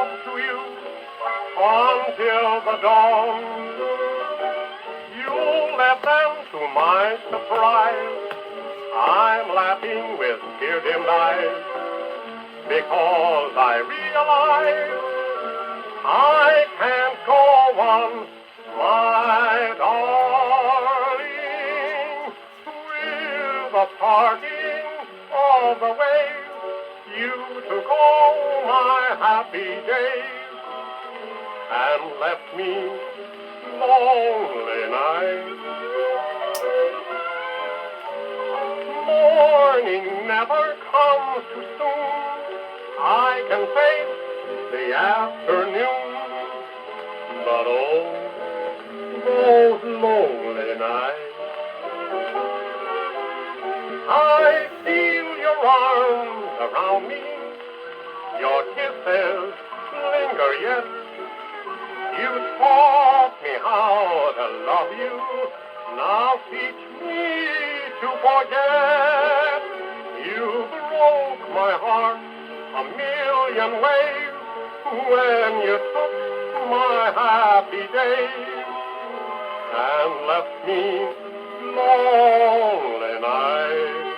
talk to you until the dawn. You left them to my surprise. I'm laughing with tear-dimmed eyes because I realize I can't go on, my darling, with the parting of the ways. You took all my happy days and left me lonely nights. Morning never comes too soon. I can face the afternoon, but oh, those lonely nights. I feel your arms around me, your kisses linger yet. You taught me how to love you, now teach me to forget. You broke my heart a million ways when you took my happy days and left me lonely nights.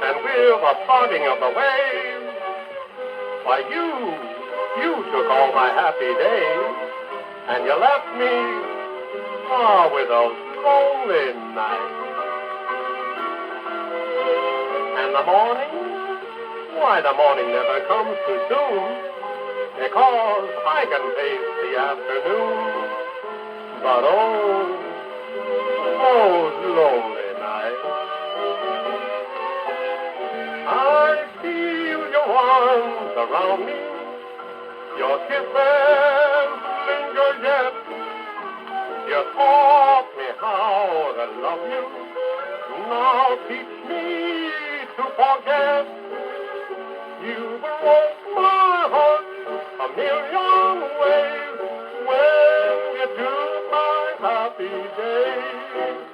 And with the parting of the waves, why you took all my happy days, and you left me, with those lonely nights. And the morning, why the morning never comes too soon, because I can face the afternoon, but oh, those lonely nights. I feel your arms around me, your kisses linger yet. You taught me how to love you, now teach me to forget. You broke my heart a million ways when you took my happy days